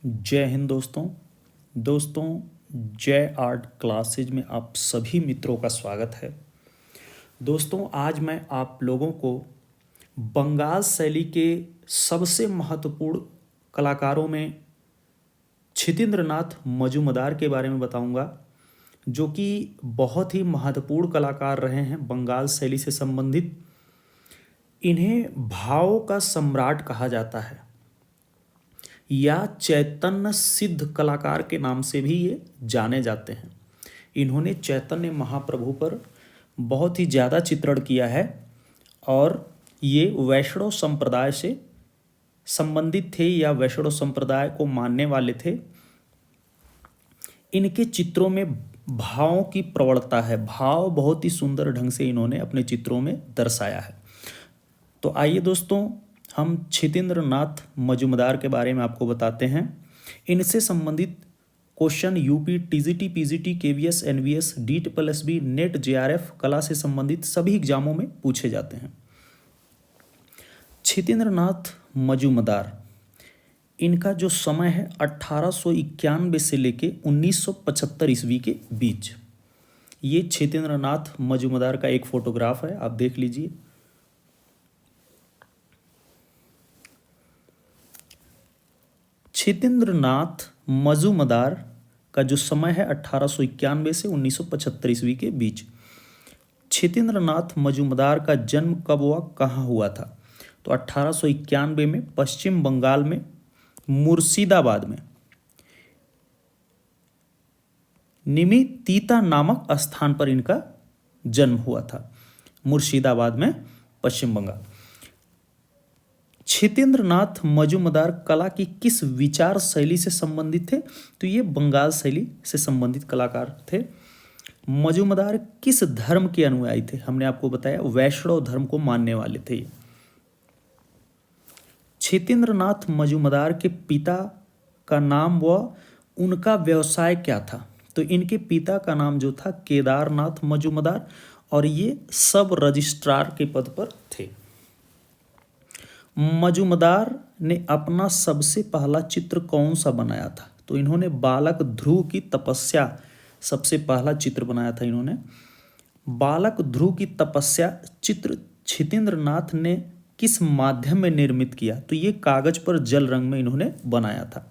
जय हिंद दोस्तों जय आर्ट क्लासेज में आप सभी मित्रों का स्वागत है। दोस्तों आज मैं आप लोगों को बंगाल शैली के सबसे महत्वपूर्ण कलाकारों में क्षितिन्द्रनाथ मजूमदार के बारे में बताऊंगा, जो कि बहुत ही महत्वपूर्ण कलाकार रहे हैं बंगाल शैली से संबंधित। इन्हें भाव का सम्राट कहा जाता है या चैतन्य सिद्ध कलाकार के नाम से भी ये जाने जाते हैं। इन्होंने चैतन्य महाप्रभु पर बहुत ही ज़्यादा चित्रण किया है और ये वैष्णव संप्रदाय से संबंधित थे या वैष्णव संप्रदाय को मानने वाले थे। इनके चित्रों में भावों की प्रवणता है, भाव बहुत ही सुंदर ढंग से इन्होंने अपने चित्रों में दर्शाया है। तो आइए दोस्तों हम क्षितिन्द्रनाथ मजूमदार के बारे में आपको बताते हैं। इनसे संबंधित question UP, TGT, PGT, KVS, NVS, DSSB, NET, JRF, कला से संबंधित सभी एग्जामों में पूछे जाते हैं। क्षितिन्द्रनाथ मजूमदार, इनका जो समय है 1891 से लेके 1975 ईस्वी के बीच। ये क्षितिन्द्रनाथ मजूमदार का एक फोटोग्राफ है, आप देख लीजिए। क्षितिन्द्रनाथ मजूमदार का जो समय है 1891 से 1975 ईस्वी के बीच। क्षितिन्द्रनाथ मजूमदार का जन्म कब हुआ, कहाँ हुआ था? तो 1891 में पश्चिम बंगाल में मुर्शिदाबाद में निमितीता नामक स्थान पर इनका जन्म हुआ था, मुर्शिदाबाद में, पश्चिम बंगाल। क्षितिन्द्रनाथ मजूमदार कला की किस विचार शैली से संबंधित थे? तो ये बंगाल शैली से संबंधित कलाकार थे। मजूमदार किस धर्म के अनुयायी थे? हमने आपको बताया वैष्णव धर्म को मानने वाले थे। क्षितिन्द्रनाथ मजूमदार के पिता का नाम व उनका व्यवसाय क्या था? तो इनके पिता का नाम जो था केदारनाथ मजूमदार और ये सब रजिस्ट्रार के पद पर थे। मजूमदार ने अपना सबसे पहला चित्र कौन सा बनाया था? तो इन्होंने बालक ध्रुव की तपस्या सबसे पहला चित्र बनाया था। इन्होंने बालक ध्रुव की तपस्या चित्र क्षितिन्द्रनाथ ने किस माध्यम में निर्मित किया? तो ये कागज पर जल रंग में इन्होंने बनाया था।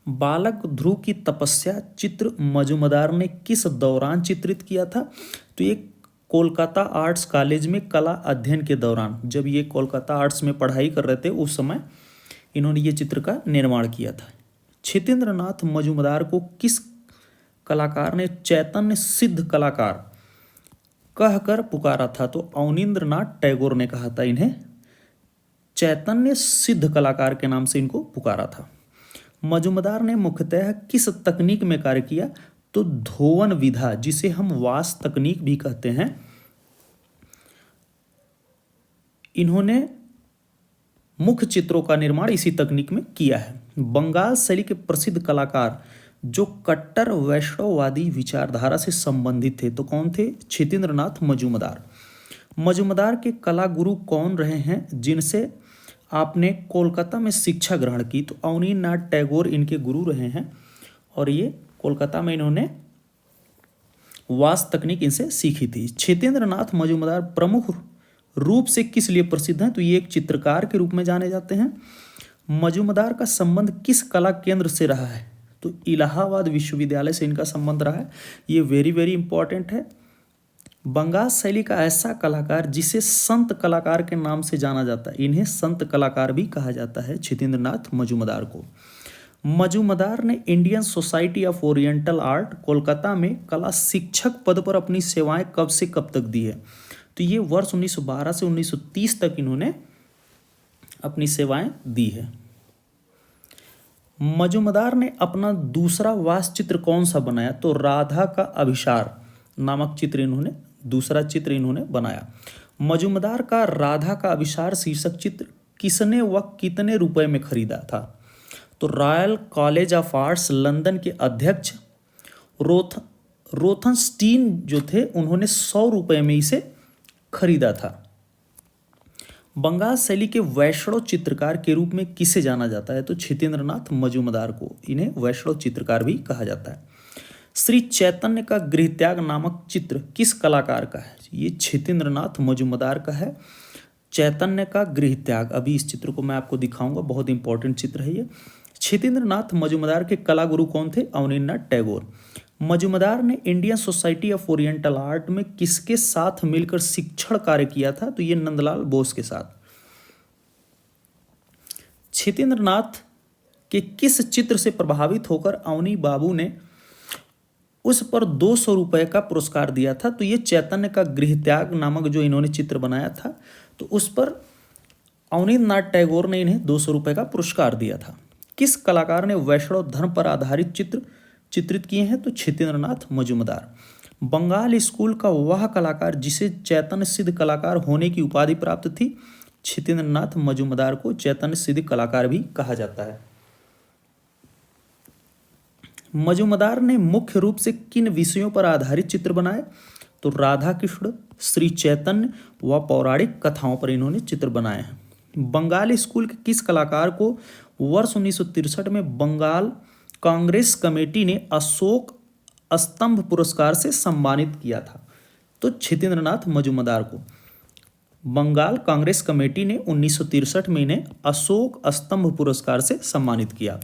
बालक ध्रुव की तपस्या चित्र मजूमदार ने किस दौरान चित्रित किया था? तो ये कोलकाता आर्ट्स कॉलेज में कला अध्ययन के दौरान, जब ये कोलकाता आर्ट्स में पढ़ाई कर रहे थे उस समय इन्होंने ये चित्र का निर्माण किया था। क्षितिन्द्रनाथ मजूमदार को किस कलाकार ने चैतन्य सिद्ध कलाकार कहकर पुकारा था? तो अवनींद्रनाथ टैगोर ने कहा था इन्हें चैतन्य सिद्ध कलाकार के नाम से इनको पुकारा था। मजूमदार ने मुख्यतः किस तकनीक में कार्य किया? तो धोवन विधा, जिसे हम वास तकनीक भी कहते हैं, इन्होंने मुख्य चित्रों का निर्माण इसी तकनीक में किया है। बंगाल शैली के प्रसिद्ध कलाकार जो कट्टर वैष्णववादी विचारधारा से संबंधित थे, तो कौन थे? क्षितिन्द्रनाथ मजूमदार। मजूमदार के कला गुरु कौन रहे हैं जिनसे आपने कोलकाता में शिक्षा ग्रहण की? तो अवनीन्द्रनाथ टैगोर इनके गुरु रहे हैं और ये कोलकाता में इन्होंने वास तकनीक इनसे सीखी थी। क्षितिन्द्रनाथ मजूमदार प्रमुख रूप से किस लिए प्रसिद्ध हैं? तो ये एक चित्रकार के रूप में जाने जाते हैं। मजूमदार का संबंध किस कला केंद्र से रहा है? तो इलाहाबाद विश्वविद्यालय से इनका संबंध रहा है। ये वेरी वेरी इंपॉर्टेंट है। बंगाल शैली का ऐसा कलाकार जिसे संत कलाकार के नाम से जाना जाता है, इन्हें संत कलाकार भी कहा जाता है क्षितिन्द्रनाथ मजूमदार को। मजूमदार ने Indian society of oriental art Kolkata में कला शिक्षक पद पर अपनी सेवाएं कब से कब तक दी है? तो ये वर्ष 1912 से 1930 तक इन्होंने अपनी सेवाएं दी है। मजूमदार ने अपना दूसरा वास चित्र कौन सा बनाया? तो राधा का अभिसार नामक चित्र इन्होंने दूसरा चित्र इन्होंने बनाया। मजूमदार का राधा का अभिसार शीर्षक चित्र किसने व कितने रुपए में खरीदा था? तो royal college of arts London के अध्यक्ष रोथनस्टीन जो थे, उन्होंने 100 रुपये में इसे खरीदा था। बंगाल शैली के वैष्णव चित्रकार के रूप में किसे जाना जाता है? तो क्षितेंद्रनाथ मजूमदार को इन्हें वैष्णव चित्रकार भी कहा जाता है। श्री चैतन्य का गृहत्याग नामक चित्र किस कलाकार का है? ये क्षितेंद्रनाथ मजूमदार का है। चैतन्य का गृहत्याग, अभी इस चित्र को मैं आपको दिखाऊंगा, बहुत इंपॉर्टेंट चित्र है ये। क्षितेंद्रनाथ मजूमदार के कला गुरु कौन थे? अवनींद्रनाथ टैगोर। मजूमदार ने Indian society of oriental art में किसके साथ मिलकर शिक्षण कार्य किया था? तो ये नंदलाल बोस के साथ। क्षितेंद्रनाथ के किस चित्र से प्रभावित होकर अवनी बाबू ने उस पर 200 रुपये का पुरस्कार दिया था? तो ये चैतन्य का गृहत्याग नामक जो इन्होंने चित्र बनाया था, तो उस पर अवनींद्रनाथ टैगोर ने इन्हें 200 रुपये का पुरस्कार दिया था। किस कलाकार ने वैष्णव धर्म पर आधारित चित्र चित्रित किए हैं? तो क्षितेंद्रनाथ मजूमदार। बंगाल स्कूल का वह कलाकार जिसे चैतन्य सिद्ध कलाकार होने की उपाधि प्राप्त थी? क्षितेंद्रनाथ मजूमदार को चैतन्य सिद्ध कलाकार भी कहा जाता है। मजूमदार ने मुख्य रूप से किन विषयों पर आधारित चित्र बनाए? तो राधा कृष्ण, श्री चैतन्य व पौराणिक कथाओं पर इन्होंने चित्र बनाए हैं। बंगाल स्कूल के किस कलाकार को वर्ष 1963 में बंगाल कांग्रेस कमेटी ने अशोक स्तंभ पुरस्कार से सम्मानित किया था? तो क्षितेंद्रनाथ मजूमदार को बंगाल कांग्रेस कमेटी ने 1963 में इन्हें अशोक स्तंभ पुरस्कार से सम्मानित किया।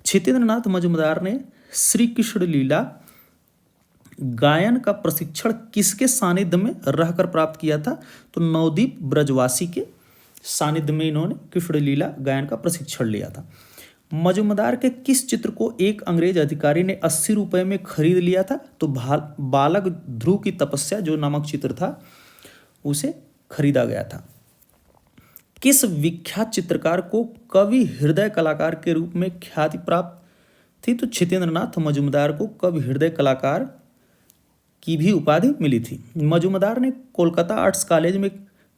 क्षितेंद्रनाथ मजूमदार ने श्री कृष्ण लीला गायन का प्रशिक्षण किसके सानिध्य में रहकर प्राप्त किया था? तो नवदीप ब्रजवासी के सानिध्य में इन्होंने कृष्ण लीला गायन का प्रशिक्षण लिया था। मजूमदार के किस चित्र को एक अंग्रेज अधिकारी ने 80 रुपये में खरीद लिया था? तो बालक ध्रुव की तपस्या जो नामक चित्र था उसे खरीदा गया था। किस विख्यात चित्रकार को कवि हृदय कलाकार के रूप में ख्याति प्राप्त थी? तो क्षितेंद्रनाथ मजूमदार को कवि हृदय कलाकार की भी उपाधि मिली थी। मजूमदार ने कोलकाता आर्ट्स कॉलेज में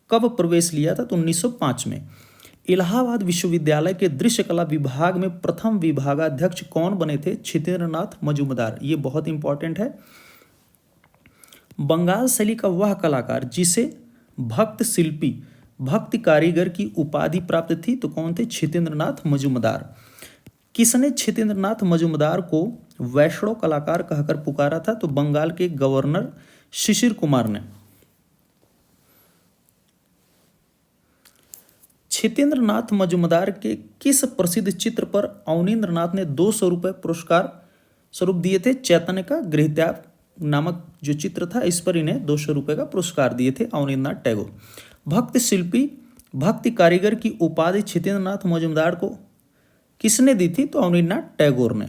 कब प्रवेश लिया था? तो 1905 में। इलाहाबाद विश्वविद्यालय के दृश्य कला विभाग में प्रथम विभागाध्यक्ष कौन बने थे? क्षितेंद्रनाथ मजूमदार। ये बहुत इंपॉर्टेंट है। बंगाल शैली का वह कलाकार जिसे भक्त शिल्पी, भक्ति कारीगर की उपाधि प्राप्त थी, तो कौन थे? क्षितेंद्रनाथ मजूमदार। किसने क्षितेंद्रनाथ मजूमदार को वैष्णव कलाकार कहकर पुकारा था? तो बंगाल के गवर्नर शिशिर कुमार ने। क्षितेंद्रनाथ मजूमदार के किस प्रसिद्ध चित्र पर अवनींद्रनाथ ने 200 रुपये पुरस्कार स्वरूप दिए थे? चैतन्य का गृहत्याग नामक जो चित्र था, इस पर इन्हें 200 रुपये का पुरस्कार दिए थे अवनींद्रनाथ टैगोर। भक्त शिल्पी, भक्ति कारीगर की उपाधि क्षितेंद्रनाथ मजूमदार को किसने दी थी? तो अवनींद्रनाथ टैगोर ने।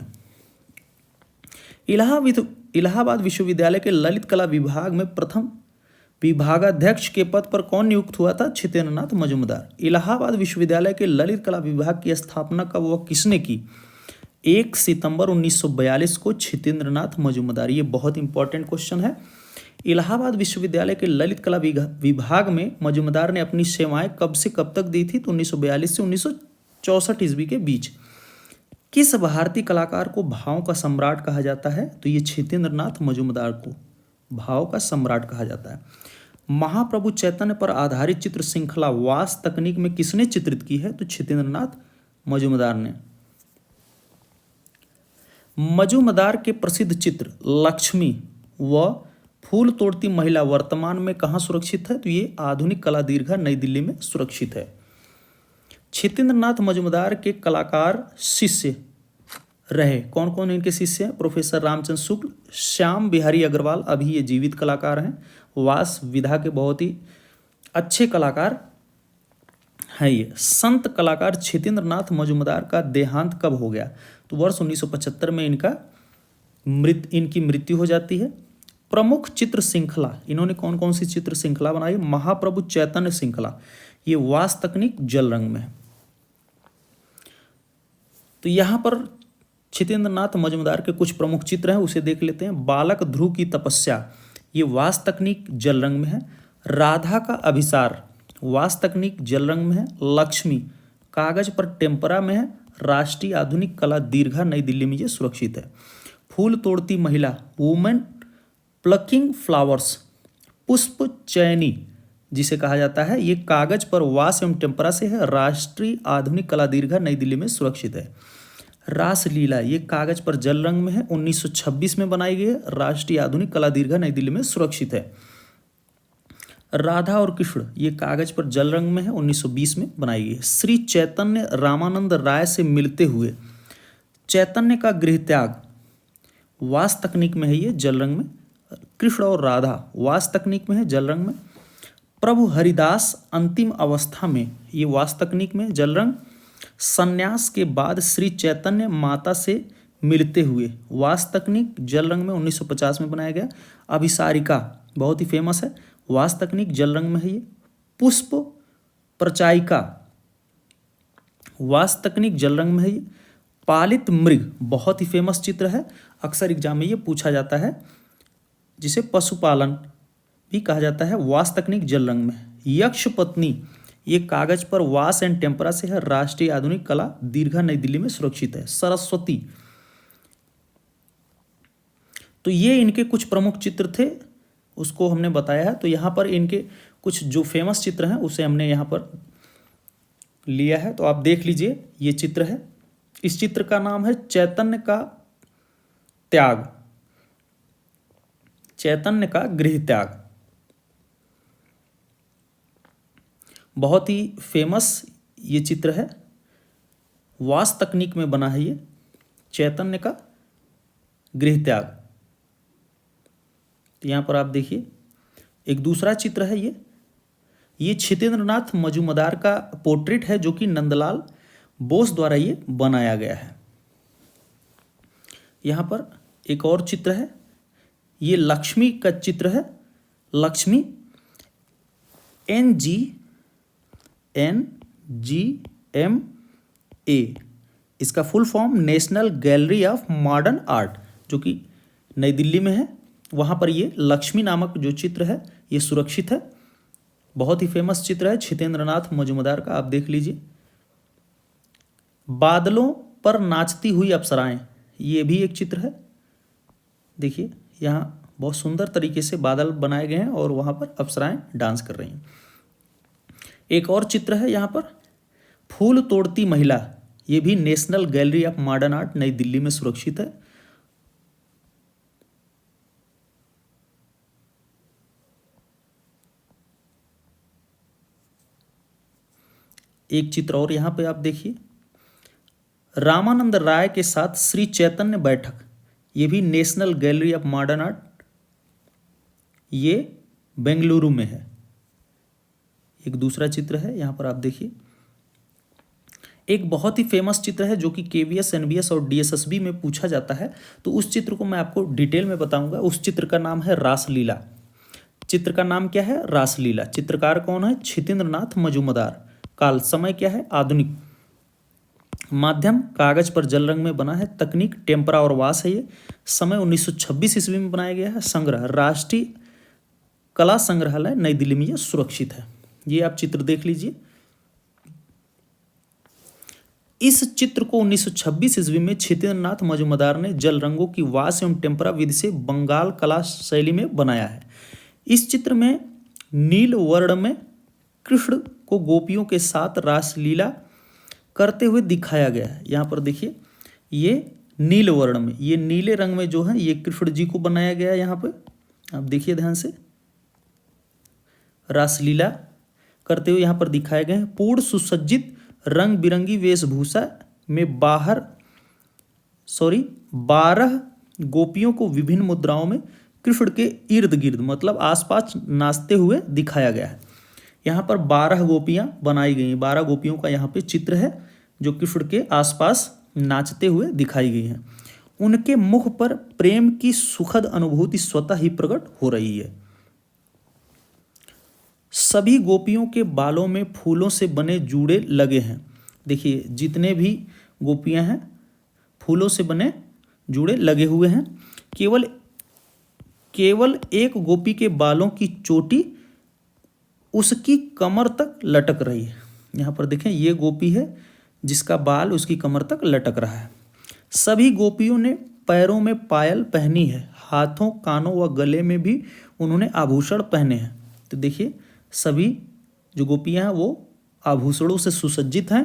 इलाहाबाद विश्वविद्यालय के ललित कला विभाग में प्रथम विभागाध्यक्ष के पद पर कौन नियुक्त हुआ था? क्षितेंद्रनाथ मजूमदार। इलाहाबाद विश्वविद्यालय के ललित कला विभाग की स्थापना कब व किसने की? 1 सितंबर 1942 को क्षितेंद्रनाथ मजूमदार। ये बहुत इंपॉर्टेंट क्वेश्चन है। इलाहाबाद विश्वविद्यालय के ललित कला विभाग में मजूमदार ने अपनी सेवाएं कब से कब तक दी थी? तो 1942 से 1964 ईस्वी के बीच। किस भारतीय कलाकार को भावों का सम्राट कहा जाता है? तो ये क्षितेंद्रनाथ मजूमदार को भाव का सम्राट कहा जाता है। महाप्रभु चैतन्य पर आधारित चित्र श्रृंखला वास तकनीक में किसने चित्रित की है? तो क्षितेंद्रनाथ मजूमदार ने। मजूमदार के प्रसिद्ध चित्र लक्ष्मी व फूल तोड़ती महिला वर्तमान में कहाँ सुरक्षित है? तो ये आधुनिक कला दीर्घा नई दिल्ली में सुरक्षित है। क्षितेंद्रनाथ मजूमदार के कलाकार शिष्य रहे कौन कौन? इनके शिष्य हैं प्रोफेसर रामचंद्र शुक्ल, श्याम बिहारी अग्रवाल, अभी ये जीवित कलाकार हैं। वास विधा के बहुत ही अच्छे कलाकार हैं ये। संत कलाकार क्षितेंद्रनाथ मजूमदार का देहांत कब हो गया? तो वर्ष 1975 में इनकी मृत्यु हो जाती है। प्रमुख चित्र श्रृंखला इन्होंने कौन कौन सी चित्र श्रृंखला बनाई? महाप्रभु चैतन्य श्रृंखला, ये वास तकनीक जल रंग में है। तो यहाँ पर क्षितेंद्रनाथ मजूमदार के कुछ प्रमुख चित्र हैं, उसे देख लेते हैं। बालक ध्रुव की तपस्या, ये वास तकनीक जल रंग में है। राधा का अभिसार, वास तकनीक जल रंग में है। लक्ष्मी कागज पर टेम्परा में है। राष्ट्रीय आधुनिक कला दीर्घा नई दिल्ली में ये सुरक्षित है। फूल तोड़ती महिला, वुमेन प्लकिंग फ्लावर्स, पुष्प चयनी जिसे कहा जाता है, ये कागज पर वास एवं टेम्परा से है। राष्ट्रीय आधुनिक कला दीर्घा नई दिल्ली में सुरक्षित है। रासलीला ये कागज पर जल रंग में है, 1926 में बनाई गई है। राष्ट्रीय आधुनिक कला दीर्घा नई दिल्ली में सुरक्षित है। राधा और कृष्ण ये कागज पर जल रंग में है, 1920 में बनाई गई है। श्री चैतन्य रामानंद राय से मिलते हुए चैतन्य का गृह त्याग वास तकनीक में है, ये जल रंग में। कृष्ण और राधा वास तकनीक में है, जल रंग में। प्रभु हरिदास अंतिम अवस्था में, ये वास तकनीक में जल रंग। संन्यास के बाद श्री चैतन्य माता से मिलते हुए वास तकनीक जल रंग में, 1950 में बनाया गया। अभिसारिका बहुत ही फेमस है, वास तकनीक जल रंग में है ये। पुष्प प्रचायिका वास तकनीक जल रंग में है ये। पालित मृग बहुत ही फेमस चित्र है, अक्सर एग्जाम में ये पूछा जाता है, जिसे पशुपालन भी कहा जाता है, वास तकनीक जल रंग में। यक्ष पत्नी ये कागज पर वास एंड टेम्परा से है। राष्ट्रीय आधुनिक कला दीर्घा नई दिल्ली में सुरक्षित है। सरस्वती, तो ये इनके कुछ प्रमुख चित्र थे, उसको हमने बताया है। तो यहाँ पर इनके कुछ जो फेमस चित्र हैं उसे हमने यहाँ पर लिया है, तो आप देख लीजिए। ये चित्र है, इस चित्र का नाम है चैतन्य का त्याग, चैतन्य का गृह त्याग। बहुत ही फेमस ये चित्र है, वास तकनीक में बना है ये, चैतन्य का गृह त्याग। तो यहाँ पर आप देखिए एक दूसरा चित्र है, ये छितेंद्रनाथ मजूमदार का पोर्ट्रेट है, जो कि नंदलाल बोस द्वारा ये बनाया गया है। यहाँ पर एक और चित्र है, ये लक्ष्मी का चित्र है। लक्ष्मी NGMA, इसका full form national gallery of modern art, जो कि नई दिल्ली में है। वहाँ पर ये लक्ष्मी नामक जो चित्र है ये सुरक्षित है। बहुत ही फेमस चित्र है छितेंद्रनाथ मजूमदार का, आप देख लीजिए। बादलों पर नाचती हुई अप्सराएं, ये भी एक चित्र है। देखिए यहाँ बहुत सुंदर तरीके से बादल बनाए गए हैं और वहाँ पर अप्सराएं डांस कर रही हैं। एक और चित्र है यहाँ पर, फूल तोड़ती महिला, ये भी national gallery of modern art नई दिल्ली में सुरक्षित है। एक चित्र और यहाँ पे आप देखिए, रामानंद राय के साथ श्री चैतन्य बैठक, ये भी national gallery of modern art, ये बेंगलुरु में है। एक दूसरा चित्र है, यहाँ पर आप देखिए। एक बहुत ही फेमस चित्र है जो कि KVS, NVS और DSSB में पूछा जाता है, तो उस चित्र को मैं आपको डिटेल में बताऊंगा। उस चित्र का नाम है रासलीला। चित्र का नाम क्या है? रासलीला। चित्रकार कौन है? छितेंद्रनाथ मजूमदार। काल समय क्या है? आधुनिक। माध्यम कागज पर जल रंग में बना है। तकनीक टेम्परा और वास है ये। समय 1926 ईस्वी में बनाया गया है। संग्रह राष्ट्रीय कला संग्रहालय नई दिल्ली में, यह सुरक्षित है। ये आप चित्र देख लीजिए। इस चित्र को 1926 ईस्वी में छितेंद्रनाथ मजूमदार ने जल रंगों की वास एवं टेम्परा विधि से बंगाल कला शैली में बनाया है। इस चित्र में नील वर्ण में कृष्ण को गोपियों के साथ रासलीला करते हुए दिखाया गया है। यहाँ पर देखिए, ये नील वर्ण में, ये नीले रंग में जो है ये कृष्ण जी को बनाया गया है। यहाँ पे आप देखिए ध्यान से, रासलीला करते हुए यहाँ पर दिखाए गए हैं। पूर्ण सुसज्जित रंग बिरंगी वेशभूषा में 12 गोपियों को विभिन्न मुद्राओं में कृष्ण के इर्द गिर्द, मतलब आसपास नाचते हुए दिखाया गया है। यहाँ पर 12 गोपियाँ बनाई गई हैं। 12 गोपियों का यहाँ पे चित्र है जो कृष्ण के आसपास नाचते हुए दिखाई गई हैं। उनके मुख पर प्रेम की सुखद अनुभूति स्वतः ही प्रकट हो रही है। सभी गोपियों के बालों में फूलों से बने जूड़े लगे हैं। देखिए जितने भी गोपियां हैं फूलों से बने जूड़े लगे हुए हैं। केवल एक गोपी के बालों की चोटी उसकी कमर तक लटक रही है। यहाँ पर देखें, ये गोपी है जिसका बाल उसकी कमर तक लटक रहा है। सभी गोपियों ने पैरों में पायल पहनी है। हाथों, कानों व गले में भी उन्होंने आभूषण पहने हैं। तो देखिए सभी जो गोपियां हैं वो आभूषणों से सुसज्जित हैं।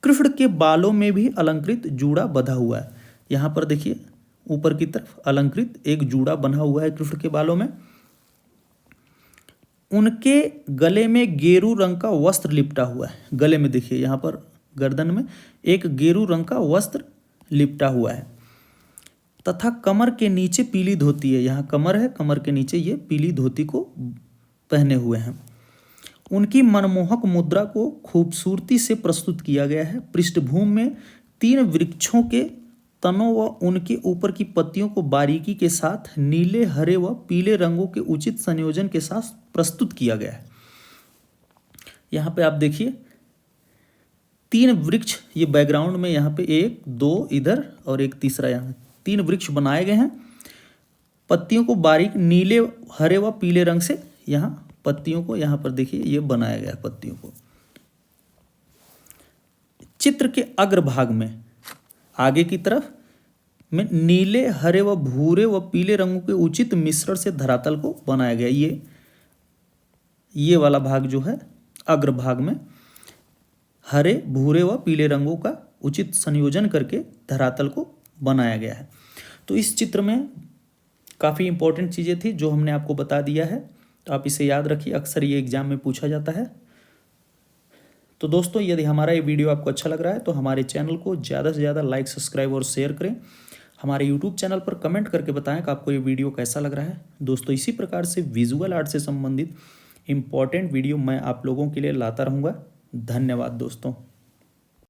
कृष्ण के बालों में भी अलंकृत जूड़ा बंधा हुआ है। यहाँ पर देखिए ऊपर की तरफ अलंकृत एक जूड़ा बंधा हुआ है कृष्ण के बालों में। उनके गले में गेरू रंग का वस्त्र लिपटा हुआ है। गले में देखिए यहाँ पर गर्दन में एक गेरू रंग का वस्त्र लिपटा हुआ है तथा कमर के नीचे पीली धोती है। यहाँ कमर है, कमर के नीचे ये पीली धोती को पहने हुए हैं। उनकी मनमोहक मुद्रा को खूबसूरती से प्रस्तुत किया गया है। पृष्ठभूमि में 3 वृक्षों के तनों व उनके ऊपर की पत्तियों को बारीकी के साथ नीले, हरे व पीले रंगों के उचित संयोजन के साथ प्रस्तुत किया गया है। यहाँ पे आप देखिए 3 वृक्ष, ये बैकग्राउंड में यहाँ पे 1 2 इधर और एक तीसरा यहाँ 3 वृक्ष बनाए गए हैं। पत्तियों को बारीक नीले, हरे व पीले रंग से यहाँ पत्तियों को यहाँ पर देखिए ये बनाया गया है पत्तियों को। चित्र के अग्रभाग में आगे की तरफ में नीले, हरे व भूरे व पीले रंगों के उचित मिश्रण से धरातल को बनाया गया। ये वाला भाग जो है अग्रभाग में हरे, भूरे व पीले रंगों का उचित संयोजन करके धरातल को बनाया गया है। तो इस चित्र में काफ़ी इंपॉर्टेंट चीज़ें थी जो हमने आपको बता दिया है, तो आप इसे याद रखिए, अक्सर ये एग्जाम में पूछा जाता है। तो दोस्तों यदि हमारा ये वीडियो आपको अच्छा लग रहा है तो हमारे चैनल को ज़्यादा से ज़्यादा लाइक, सब्सक्राइब और शेयर करें। हमारे यूट्यूब चैनल पर कमेंट करके बताएं कि आपको ये वीडियो कैसा लग रहा है। दोस्तों इसी प्रकार से विजुअल आर्ट से संबंधित इम्पॉर्टेंट वीडियो मैं आप लोगों के लिए लाता रहूँगा। धन्यवाद दोस्तों।